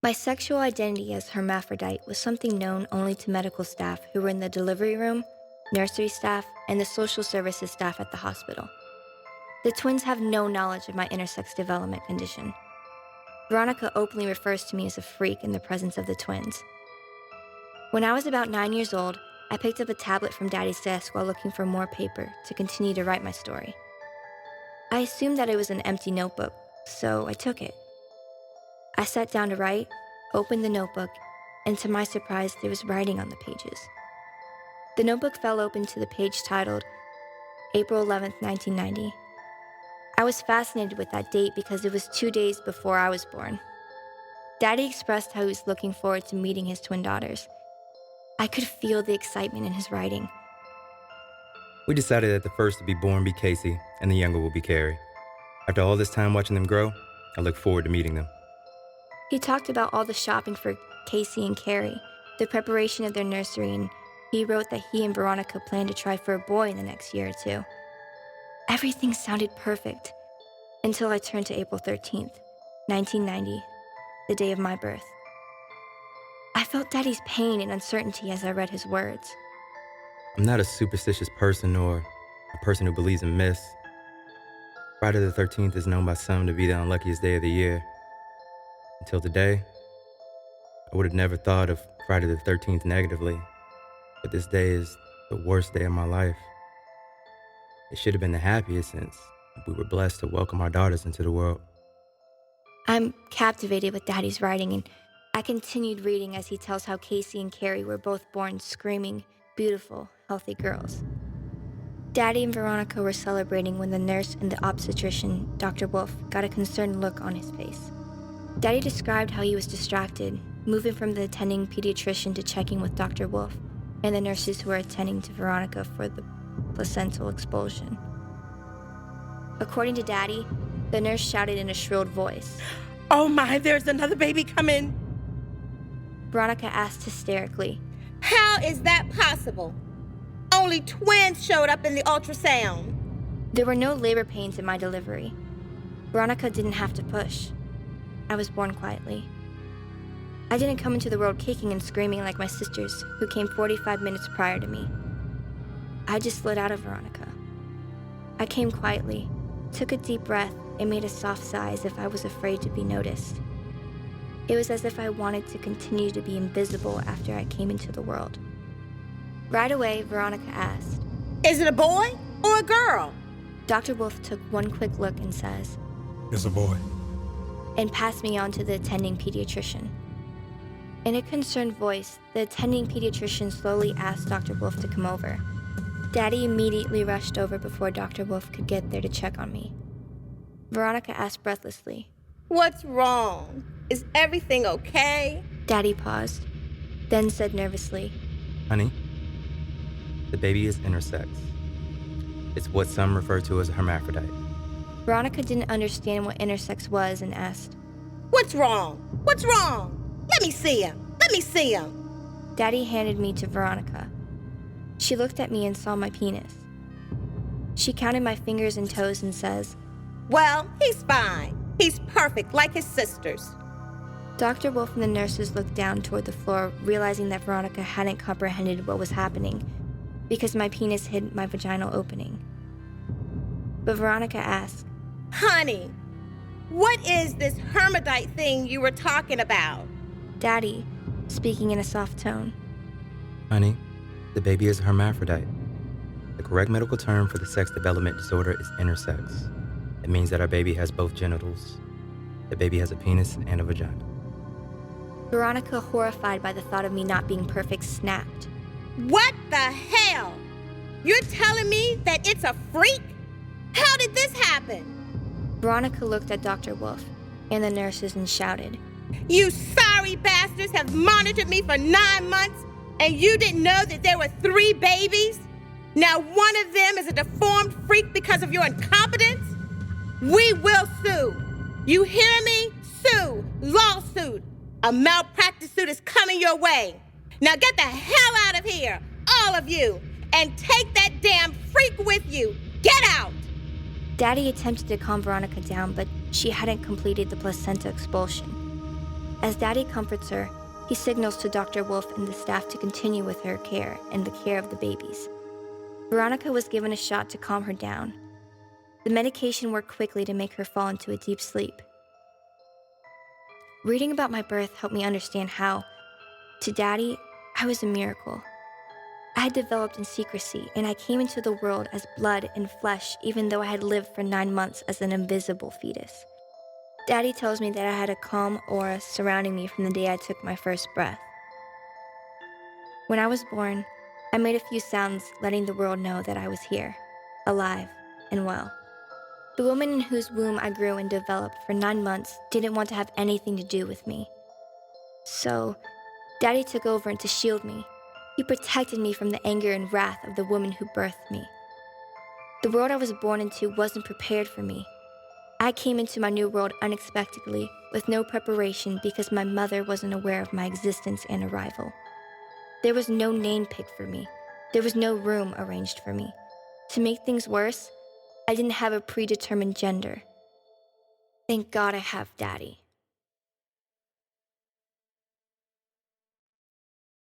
My sexual identity as hermaphrodite was something known only to medical staff who were in the delivery room, nursery staff, and the social services staff at the hospital. The twins have no knowledge of my intersex development condition. Veronica openly refers to me as a freak in the presence of the twins. When I was about 9 years old, I picked up a tablet from Daddy's desk while looking for more paper to continue to write my story. I assumed that it was an empty notebook, so I took it. I sat down to write, opened the notebook, and to my surprise, there was writing on the pages. The notebook fell open to the page titled April 11th, 1990. I was fascinated with that date because it was 2 days before I was born. Daddy expressed how he was looking forward to meeting his twin daughters. I could feel the excitement in his writing. We decided that the first to be born be Casey and the younger will be Carrie. After all this time watching them grow, I look forward to meeting them. He talked about all the shopping for Casey and Carrie, the preparation of their nursery, and he wrote that he and Veronica planned to try for a boy in the next year or two. Everything sounded perfect until I turned to April 13th, 1990, the day of my birth. I felt Daddy's pain and uncertainty as I read his words. I'm not a superstitious person or a person who believes in myths. Friday the 13th is known by some to be the unluckiest day of the year. Until today, I would have never thought of Friday the 13th negatively, but this day is the worst day of my life. It should have been the happiest since we were blessed to welcome our daughters into the world. I'm captivated with Daddy's writing, and I continued reading as he tells how Casey and Carrie were both born screaming, beautiful, healthy girls. Daddy and Veronica were celebrating when the nurse and the obstetrician, Dr. Wolf, got a concerned look on his face. Daddy described how he was distracted, moving from the attending pediatrician to checking with Dr. Wolf and the nurses who were attending to Veronica for the placental expulsion. According to Daddy, the nurse shouted in a shrilled voice, "Oh my, there's another baby coming." Veronica asked hysterically, "How is that possible? Only twins showed up in the ultrasound." There were no labor pains in my delivery. Veronica didn't have to push. I was born quietly. I didn't come into the world kicking and screaming like my sisters, who came 45 minutes prior to me. I just slid out of Veronica. I came quietly, took a deep breath, and made a soft sigh as if I was afraid to be noticed. It was as if I wanted to continue to be invisible after I came into the world. Right away, Veronica asked, "Is it a boy or a girl?" Dr. Wolf took one quick look and says, "It's a boy." and passed me on to the attending pediatrician. In a concerned voice, the attending pediatrician slowly asked Dr. Wolf to come over. Daddy immediately rushed over before Dr. Wolf could get there to check on me. Veronica asked breathlessly, "What's wrong? Is everything okay?" Daddy paused, then said nervously, Honey, the baby is intersex. It's what some refer to as a hermaphrodite. Veronica didn't understand what intersex was and asked, "What's wrong? What's wrong? Let me see him. Let me see him." Daddy handed me to Veronica. She looked at me and saw my penis. She counted my fingers and toes and says, "Well, he's fine. He's perfect like his sisters." Dr. Wolf and the nurses looked down toward the floor, realizing that Veronica hadn't comprehended what was happening because my penis hid my vaginal opening. But Veronica asked, "Honey, what is this hermaphrodite thing you were talking about?" Daddy, speaking in a soft tone, Honey, the baby is a hermaphrodite. The correct medical term for the sex development disorder is intersex. It means that our baby has both genitals. The baby has a penis and a vagina. Veronica, horrified by the thought of me not being perfect, snapped. "What the hell? You're telling me that it's a freak? How did this happen?" Veronica looked at Dr. Wolf and the nurses and shouted, "You sorry bastards have monitored me for 9 months, and you didn't know that there were 3 babies? Now one of them is a deformed freak because of your incompetence? We will sue. You hear me? Sue. Lawsuit. A malpractice suit is coming your way. Now get the hell out of here, all of you, and take that damn freak with you. Get out!" Daddy attempted to calm Veronica down, but she hadn't completed the placenta expulsion. As Daddy comforts her, he signals to Dr. Wolf and the staff to continue with her care and the care of the babies. Veronica was given a shot to calm her down. The medication worked quickly to make her fall into a deep sleep. Reading about my birth helped me understand how, to Daddy, I was a miracle. I had developed in secrecy, and I came into the world as blood and flesh, even though I had lived for 9 months as an invisible fetus. Daddy tells me that I had a calm aura surrounding me from the day I took my first breath. When I was born, I made a few sounds letting the world know that I was here, alive and well. The woman in whose womb I grew and developed for 9 months didn't want to have anything to do with me. So, Daddy took over to shield me. He protected me from the anger and wrath of the woman who birthed me. The world I was born into wasn't prepared for me. I came into my new world unexpectedly, with no preparation because my mother wasn't aware of my existence and arrival. There was no name picked for me. There was no room arranged for me. To make things worse, I didn't have a predetermined gender. Thank God I have Daddy.